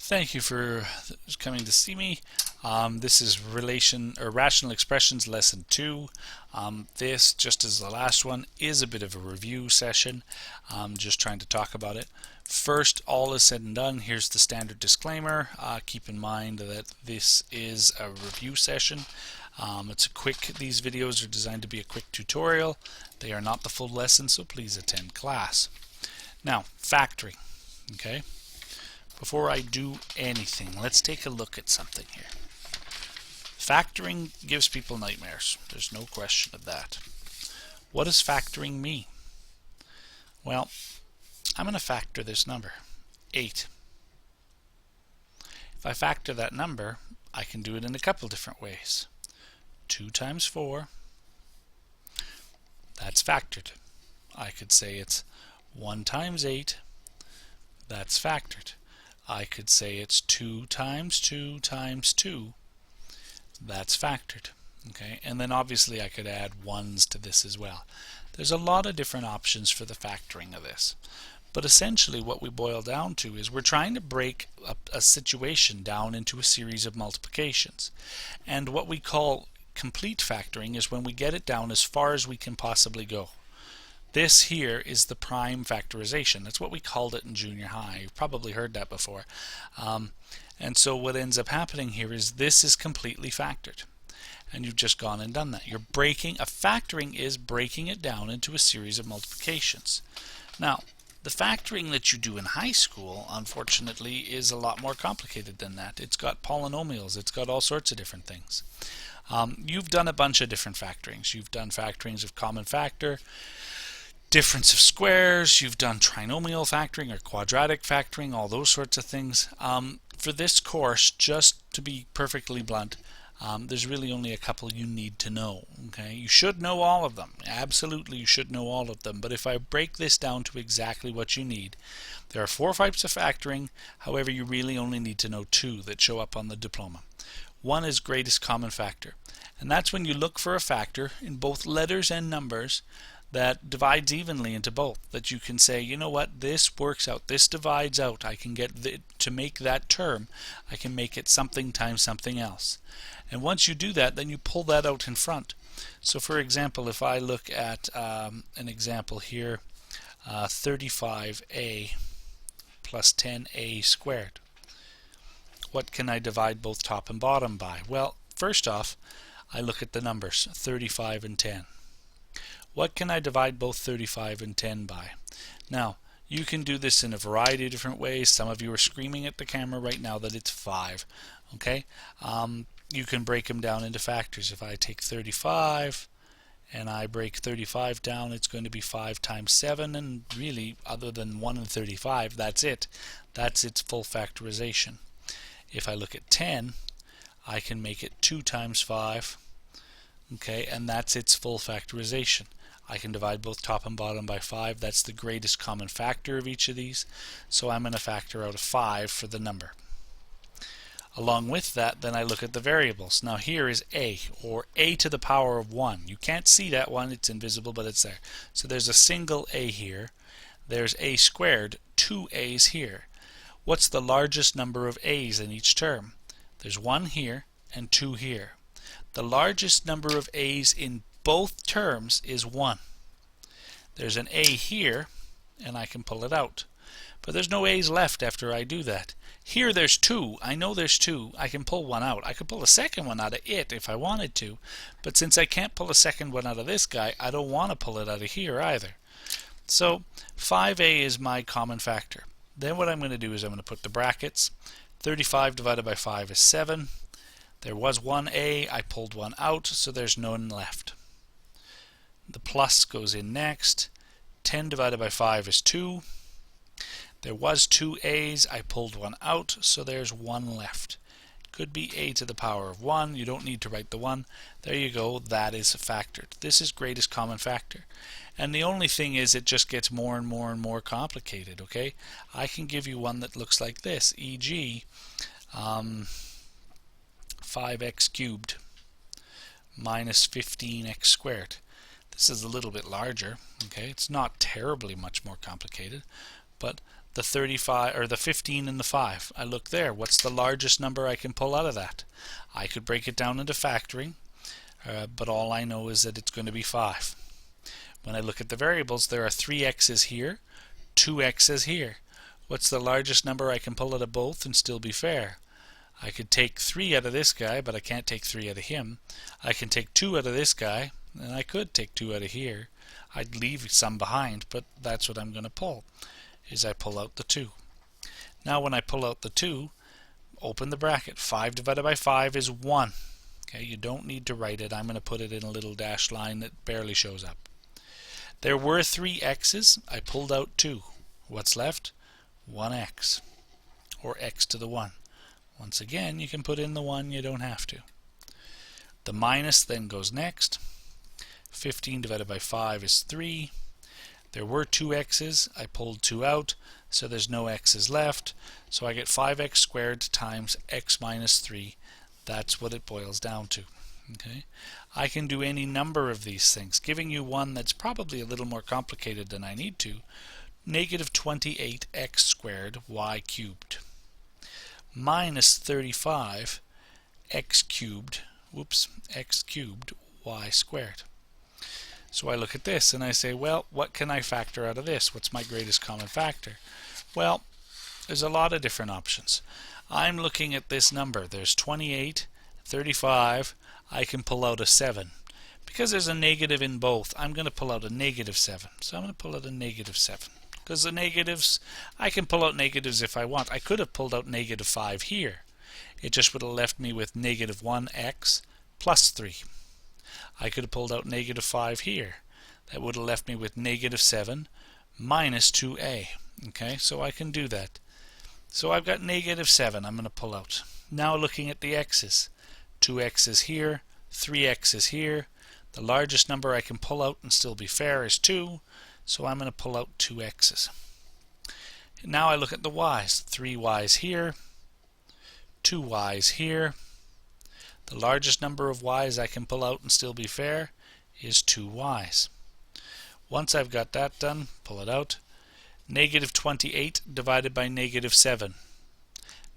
Thank you for coming to see me. This is rational expressions lesson 2. This, just as the last one, is a bit of a review session. I'm just trying to talk about it. First, all is said and done, here's the standard disclaimer. Keep in mind that this is a review session. These videos are designed to be a quick tutorial. They are not the full lesson, so please attend class. Now, factoring. Okay. Before I do anything, let's take a look at something here. Factoring gives people nightmares. There's no question of that. What does factoring mean? Well, I'm going to factor this number, 8. If I factor that number, I can do it in a couple different ways. 2 times 4, that's factored. I could say it's 1 times 8, that's factored. I could say it's 2 times 2 times 2. That's factored. Okay, and then obviously I could add 1s to this as well. There's a lot of different options for the factoring of this. But essentially what we boil down to is we're trying to break a situation down into a series of multiplications. And what we call complete factoring is when we get it down as far as we can possibly go. This here is the prime factorization. That's what we called it in junior high. You've probably heard that before. And so what ends up happening here is this is completely factored. And you've just gone and done that. Factoring is breaking it down into a series of multiplications. Now, the factoring that you do in high school, unfortunately, is a lot more complicated than that. It's got polynomials. It's got all sorts of different things. You've done a bunch of different factorings. You've done factorings of common factor, difference of squares, you've done trinomial factoring or quadratic factoring, all those sorts of things. For this course, just to be perfectly blunt, there's really only a couple you need to know. Okay, you should know all of them. Absolutely, you should know all of them. But if I break this down to exactly what you need, there are 4 types of factoring. However, you really only need to know 2 that show up on the diploma. One is greatest common factor, and that's when you look for a factor in both letters and numbers that divides evenly into both, that you can say, you know what, this works out, this divides out, I can get to make that term, I can make it something times something else. And once you do that, then you pull that out in front. So for example, if I look at an example here, 35a plus 10a squared, what can I divide both top and bottom by? Well, first off, I look at the numbers, 35 and 10. What can I divide both 35 and 10 by? Now, you can do this in a variety of different ways. Some of you are screaming at the camera right now that it's 5. Okay? You can break them down into factors. If I take 35 and I break 35 down, it's going to be 5 times 7, and really, other than 1 and 35, that's it. That's its full factorization. If I look at 10, I can make it 2 times 5, okay, and that's its full factorization. I can divide both top and bottom by 5. That's the greatest common factor of each of these. So I'm going to factor out a 5 for the number. Along with that, then I look at the variables. Now here is a, or a to the power of 1. You can't see that one. It's invisible, but it's there. So there's a single a here. There's a squared, 2 a's here. What's the largest number of a's in each term? There's 1 here and 2 here. The largest number of a's in both terms is 1. There's an a here, and I can pull it out. But there's no a's left after I do that. Here there's 2. I know there's 2. I can pull one out. I could pull a second one out of it if I wanted to. But since I can't pull a second one out of this guy, I don't want to pull it out of here either. So 5a is my common factor. Then what I'm going to do is I'm going to put the brackets. 35 divided by 5 is 7. There was 1a, I pulled one out, so there's none left. The plus goes in next. 10 divided by 5 is 2. There was 2 a's, I pulled one out, so there's 1 left. Could be a to the power of 1. You don't need to write the 1. There you go, that is factored. This is greatest common factor. And the only thing is it just gets more and more and more complicated, okay? I can give you one that looks like this, e.g. 5x cubed minus 15x squared. This is a little bit larger, okay? It's not terribly much more complicated, but the 35 or the 15 and the 5. I look there. What's the largest number I can pull out of that? I could break it down into factoring, but all I know is that it's going to be 5. When I look at the variables, there are 3 x's here, 2 x's here. What's the largest number I can pull out of both and still be fair? I could take 3 out of this guy, but I can't take 3 out of him. I can take 2 out of this guy, and I could take 2 out of here. I'd leave some behind, but that's what I'm going to pull, is I pull out the 2. Now when I pull out the 2, open the bracket. 5 divided by 5 is 1. Okay, you don't need to write it. I'm going to put it in a little dashed line that barely shows up. There were 3 x's. I pulled out 2. What's left? 1x, or x to the 1. Once again, you can put in the 1, you don't have to. The minus then goes next. 15 divided by 5 is 3. There were 2 x's. I pulled 2 out, so there's no x's left. So I get 5x squared times x minus 3. That's what it boils down to. Okay, I can do any number of these things, giving you one that's probably a little more complicated than I need to. Negative 28x squared y cubed minus 35 x cubed y squared. So I look at this and I say, well, what can I factor out of this? What's my greatest common factor? Well, there's a lot of different options. I'm looking at this number. There's 28, 35. I can pull out a 7. Because there's a negative in both, I'm going to pull out a negative 7. So I'm going to pull out a negative 7. Because the negatives, I can pull out negatives if I want. I could have pulled out negative 5 here. It just would have left me with negative 1x plus 3. I could have pulled out negative 5 here. That would have left me with negative 7 minus 2a. Okay, so I can do that. So I've got negative 7 I'm going to pull out. Now looking at the x's. 2x is here, 3x is here. The largest number I can pull out and still be fair is 2, so I'm going to pull out 2 x's. Now I look at the y's. 3 y's here, 2 y's here. The largest number of y's I can pull out and still be fair is 2 y's. Once I've got that done, pull it out. Negative 28 divided by negative 7.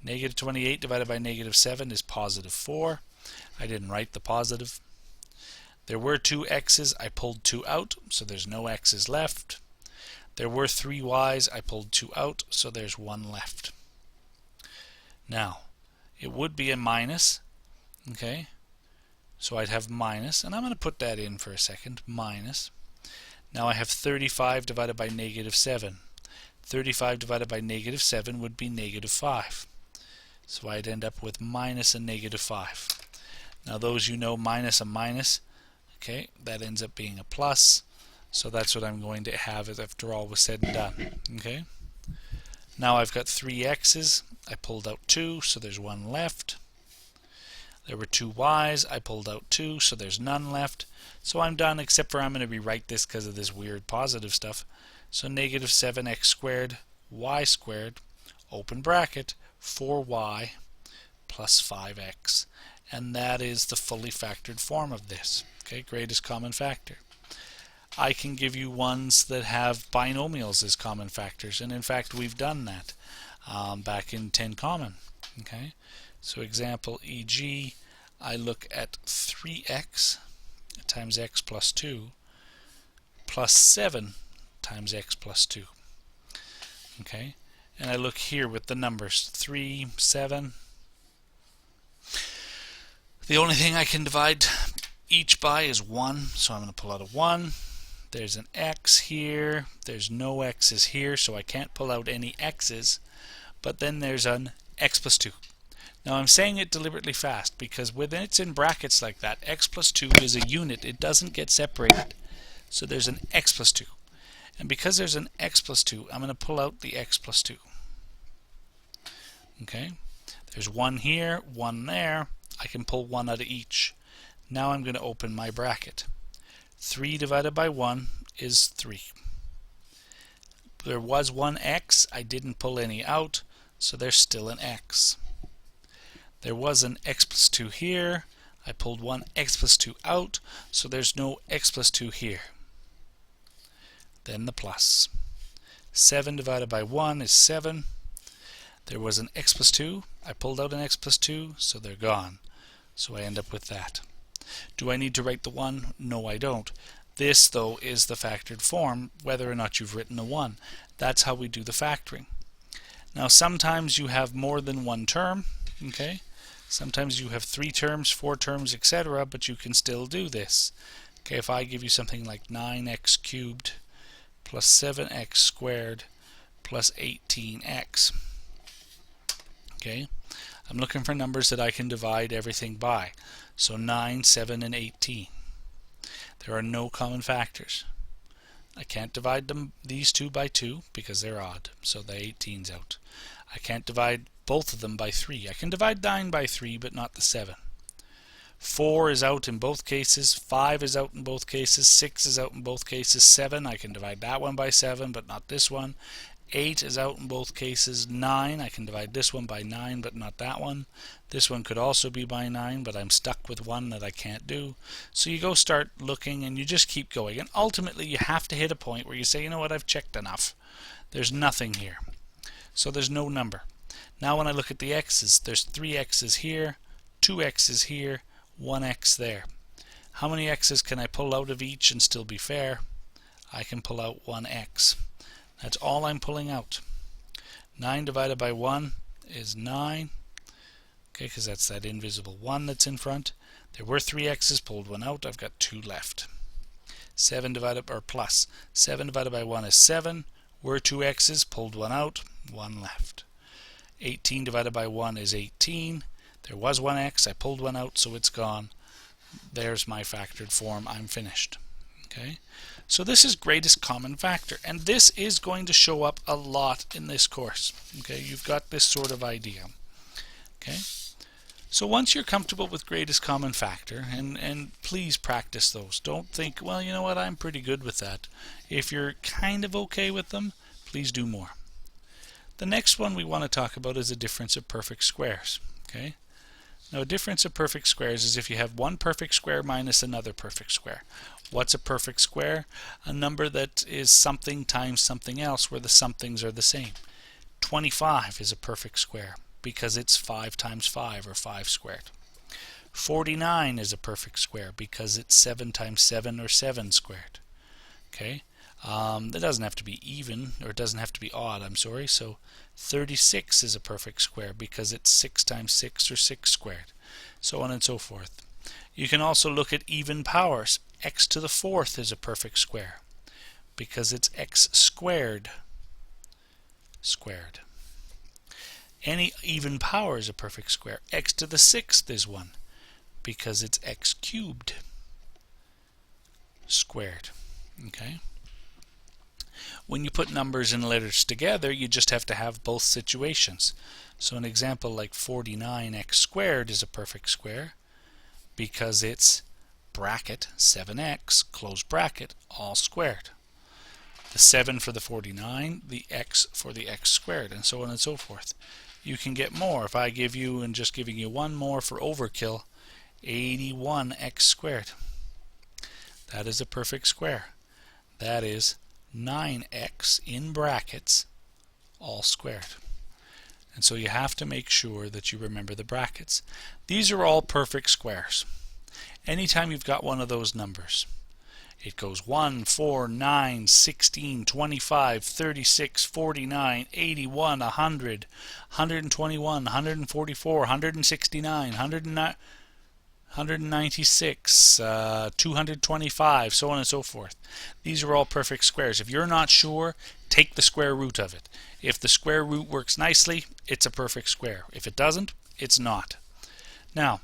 Negative 28 divided by negative 7 is positive 4. I didn't write the positive. There were 2 x's. I pulled 2 out, so there's no x's left. There were 3 y's. I pulled 2 out, so there's 1 left. Now, it would be a minus. Okay, so I'd have minus, and I'm going to put that in for a second, minus. Now I have 35 divided by negative 7. 35 divided by negative 7 would be negative 5. So I'd end up with minus a negative 5. Now those you know, minus a minus, okay, that ends up being a plus. So that's what I'm going to have after all was said and done. Okay. Now I've got 3 x's. I pulled out 2, so there's 1 left. There were 2 y's. I pulled out 2, so there's none left. So I'm done, except for I'm going to rewrite this because of this weird positive stuff. So negative 7x squared y squared, open bracket, 4y plus 5x. And that is the fully factored form of this. Okay, greatest common factor. I can give you ones that have binomials as common factors, and in fact we've done that back in 10 common. Okay, so example e.g. I look at 3x times x plus 2 plus 7 times x plus 2. Okay, and I look here with the numbers 3, 7. The only thing I can divide each by is 1, so I'm going to pull out a 1. There's an x here, there's no x's here, so I can't pull out any x's, but then there's an x plus 2. Now I'm saying it deliberately fast because when it's in brackets like that, x plus 2 is a unit, it doesn't get separated. So there's an x plus 2. And because there's an x plus 2, I'm going to pull out the x plus 2. Okay, there's 1 here, 1 there. I can pull 1 out of each. Now I'm going to open my bracket. 3 divided by 1 is 3. There was 1 x. I didn't pull any out, so there's still an x. There was an x plus 2 here. I pulled 1 x plus 2 out, so there's no x plus 2 here. Then the plus. 7 divided by 1 is 7. There was an x plus 2. I pulled out an x plus 2, so they're gone. So I end up with that. Do I need to write the 1? No, I don't. This, though, is the factored form, whether or not you've written a 1. That's how we do the factoring. Now, sometimes you have more than one term, okay? Sometimes you have 3 terms, 4 terms, etc., but you can still do this. Okay, if I give you something like 9x cubed plus 7x squared plus 18x, okay, I'm looking for numbers that I can divide everything by. So 9, 7, and 18. There are no common factors. I can't divide these two by 2 because they're odd, so the 18's out. I can't divide both of them by 3. I can divide 9 by 3, but not the 7. 4 is out in both cases, 5 is out in both cases, 6 is out in both cases, 7, I can divide that one by 7, but not this one. 8 is out in both cases, 9, I can divide this one by 9, but not that one. This one could also be by 9, but I'm stuck with one that I can't do. So you go start looking and you just keep going. And ultimately you have to hit a point where you say, you know what, I've checked enough. There's nothing here. So there's no number. Now when I look at the x's, there's 3 x's here, 2 x's here, 1 x there. How many x's can I pull out of each and still be fair? I can pull out 1 x. That's all I'm pulling out. 9 divided by 1 is 9. Okay, because that's that invisible 1 that's in front. There were 3 x's, pulled 1 out. I've got 2 left. 7 divided by 1 is 7. Were 2 x's, pulled 1 out, 1 left. 18 divided by 1 is 18. There was 1 x, I pulled 1 out, so it's gone. There's my factored form. I'm finished. Okay, so this is greatest common factor, and this is going to show up a lot in this course. Okay, you've got this sort of idea. Okay, so once you're comfortable with greatest common factor, and please practice those. Don't think, well, you know what, I'm pretty good with that. If you're kind of okay with them, please do more. The next one we want to talk about is a difference of perfect squares. Okay, now a difference of perfect squares is if you have one perfect square minus another perfect square. What's a perfect square? A number that is something times something else where the somethings are the same. 25 is a perfect square because it's 5 times 5, or 5 squared. 49 is a perfect square because it's 7 times 7, or 7 squared. Okay, that doesn't have to be even, or it doesn't have to be odd, I'm sorry. So 36 is a perfect square because it's 6 times 6, or 6 squared. So on and so forth. You can also look at even powers. X to the 4th is a perfect square because it's x squared squared. Any even power is a perfect square. X to the 6th is one because it's x cubed squared. Okay. When you put numbers and letters together, you just have to have both situations. So an example like 49x squared is a perfect square because it's bracket 7x, close bracket, all squared. The 7 for the 49, the x for the x squared, and so on and so forth. You can get more. If I give you, and just giving you one more for overkill, 81x squared. That is a perfect square. That is 9x in brackets, all squared. And so you have to make sure that you remember the brackets. These are all perfect squares. Anytime you've got one of those numbers, it goes 1, 4, 9, 16, 25, 36, 49, 81, 100, 121, 144, 169, 196, 225, so on and so forth. These are all perfect squares. If you're not sure, take the square root of it. If the square root works nicely, it's a perfect square. If it doesn't, it's not. Now,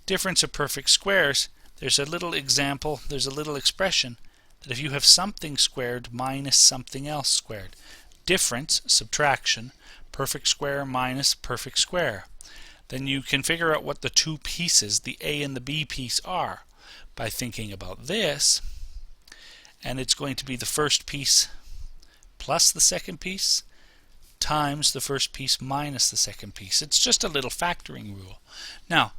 difference of perfect squares, there's a little example, there's a little expression that if you have something squared minus something else squared, difference, subtraction, perfect square minus perfect square, then you can figure out what the two pieces, the A and the B piece, are by thinking about this, and it's going to be the first piece plus the second piece times the first piece minus the second piece. It's just a little factoring rule. Now,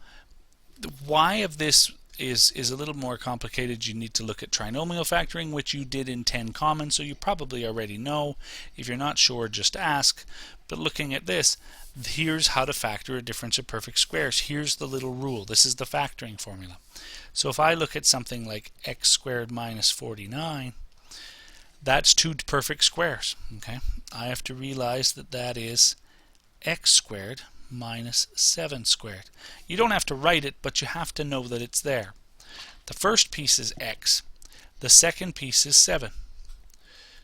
why of this is a little more complicated. You need to look at trinomial factoring, which you did in 10 Common, so you probably already know. If you're not sure, just ask. But looking at this, here's how to factor a difference of perfect squares. Here's the little rule. This is the factoring formula. So if I look at something like x squared minus 49, that's two perfect squares. Okay, I have to realize that that is x squared minus 7 squared. You don't have to write it, but you have to know that it's there. The first piece is x. The second piece is 7.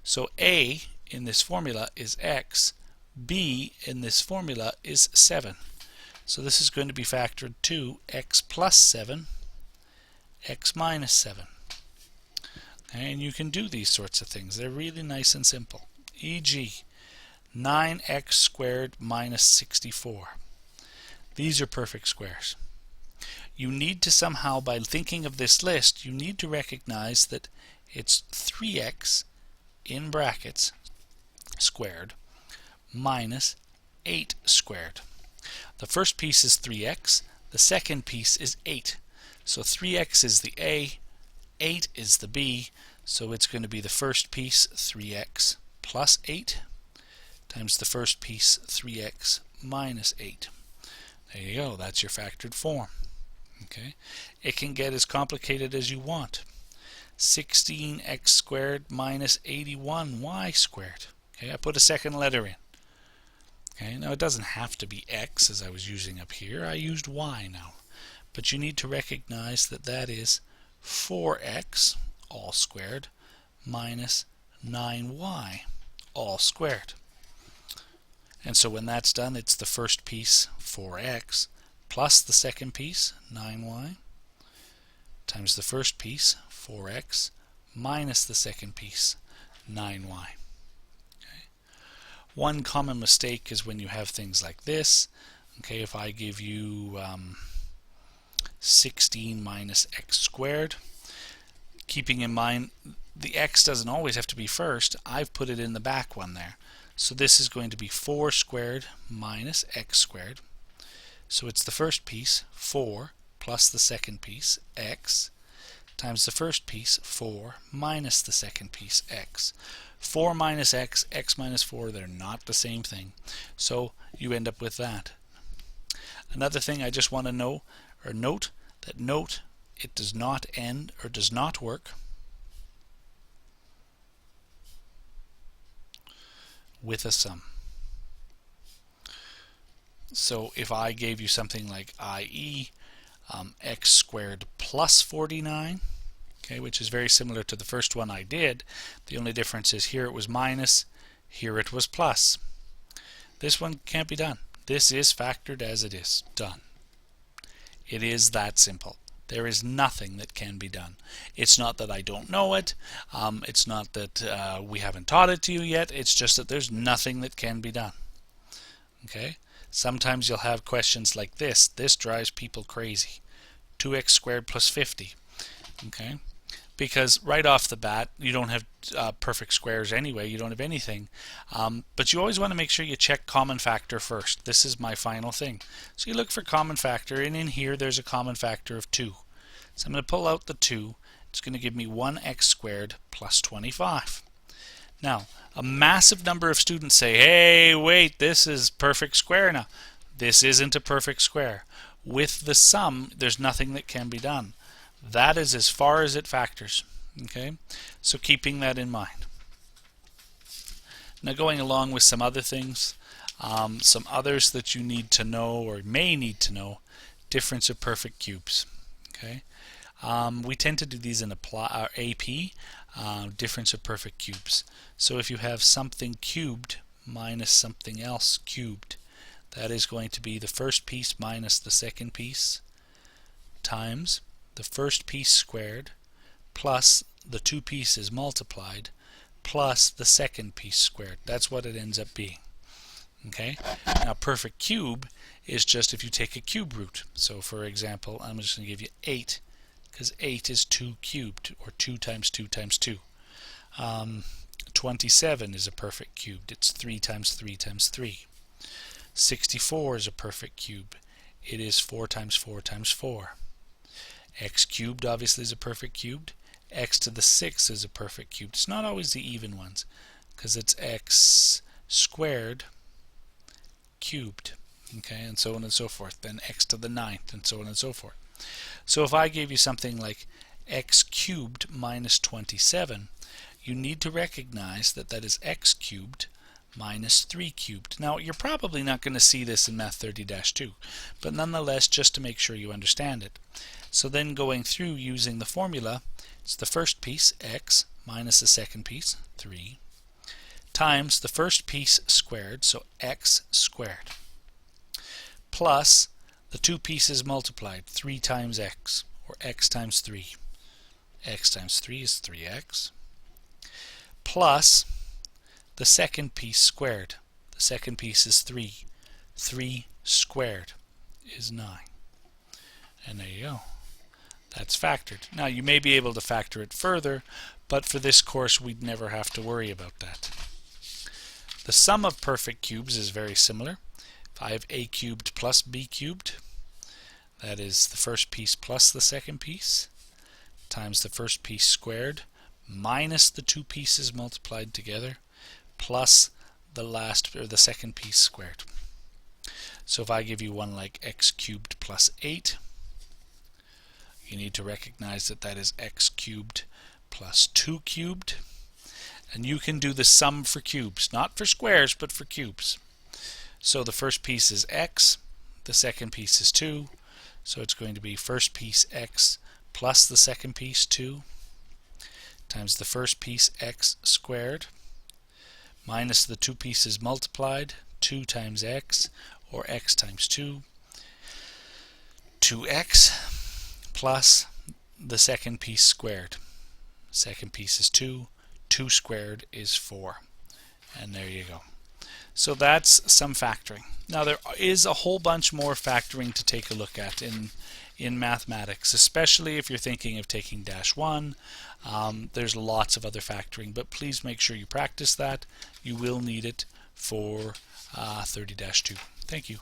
So a in this formula is x. B in this formula is 7. So this is going to be factored to x plus 7, x minus 7. Okay, and you can do these sorts of things. They're really nice and simple. E.g., 9x squared minus 64. These are perfect squares. You need to somehow, by thinking of this list, you need to recognize that it's 3x in brackets squared minus 8 squared. The first piece is 3x, the second piece is 8. So 3x is the A, 8 is the B, so it's going to be the first piece 3x plus 8 times the first piece 3x minus 8. There you go, that's your factored form. Okay, it can get as complicated as you want. 16x squared minus 81y squared. Okay, I put a second letter in. Okay, now it doesn't have to be x as I was using up here. I used y now. But you need to recognize that that is 4x all squared minus 9y all squared. And so when that's done, it's the first piece 4x plus the second piece 9y times the first piece 4x minus the second piece 9y. Okay. One common mistake is when you have things like this. Okay, if I give you 16 minus x squared, keeping in mind the x doesn't always have to be first, I've put it in the back one there. So this is going to be 4 squared minus x squared. So it's the first piece 4 plus the second piece x times the first piece 4 minus the second piece x. 4 minus x, x minus 4, they're not the same thing. So you end up with that. Another thing I just want to know or note it does not end or does not work with a sum. So if I gave you something like i.e. X squared plus 49, okay, which is very similar to the first one I did, the only difference is here it was minus, here it was plus. This one can't be done. This is factored as it is. Done. It is that simple. There is nothing that can be done. It's not that I don't know it. It's not that we haven't taught it to you yet. It's just that there's nothing that can be done. Okay? Sometimes you'll have questions like this. This drives people crazy. 2x squared plus 50. Okay? Because right off the bat, you don't have perfect squares anyway. You don't have anything. But you always want to make sure you check common factor first. This is my final thing. So you look for common factor, and in here there's a common factor of 2. So I'm going to pull out the 2. It's going to give me 1x squared plus 25. Now, a massive number of students say, hey, wait, this is perfect square now. This isn't a perfect square. With the sum, there's nothing that can be done. That is as far as it factors. Okay, so keeping that in mind. Now going along with some other things, some others that you need to know or may need to know, difference of perfect cubes. Okay, we tend to do these in AP, difference of perfect cubes. So if you have something cubed minus something else cubed, that is going to be the first piece minus the second piece times the first piece squared plus the two pieces multiplied plus the second piece squared. That's what it ends up being. Okay. Now perfect cube is just if you take a cube root. So for example, I'm just going to give you 8 because 8 is 2 cubed, or 2 times 2 times 2. 27 is a perfect cube. It's 3 times 3 times 3. 64 is a perfect cube. It is 4 times 4 times 4. X cubed obviously is a perfect cubed. X to the 6 is a perfect cubed. It's not always the even ones, because it's x squared cubed. Okay, and so on and so forth. Then x to the 9th, and so on and so forth. So if I gave you something like x cubed minus 27, you need to recognize that that is x cubed minus 3 cubed. Now, you're probably not going to see this in Math 30-2, but nonetheless, just to make sure you understand it. So then going through using the formula, it's the first piece, x, minus the second piece, 3, times the first piece squared, so x squared, plus the two pieces multiplied, 3 times x, or x times 3. X times 3 is 3x, plus the second piece squared. The second piece is 3. 3 squared is 9. And there you go. That's factored. Now, you may be able to factor it further, but for this course, we'd never have to worry about that. The sum of perfect cubes is very similar. If I have a cubed plus b cubed, that is the first piece plus the second piece, times the first piece squared, minus the two pieces multiplied together, plus the last, or the second piece squared. So if I give you one like x cubed plus 8, you need to recognize that that is x cubed plus 2 cubed. And you can do the sum for cubes, not for squares, but for cubes. So the first piece is x, the second piece is 2, so it's going to be first piece x plus the second piece 2 times the first piece x squared minus the two pieces multiplied, 2 times x, or x times 2, 2x, plus the second piece squared. Second piece is 2, 2 squared is 4. And there you go. So that's some factoring. Now there is a whole bunch more factoring to take a look at in mathematics, especially if you're thinking of taking Dash 1. There's lots of other factoring, but please make sure you practice that. You will need it for 30-2. Thank you.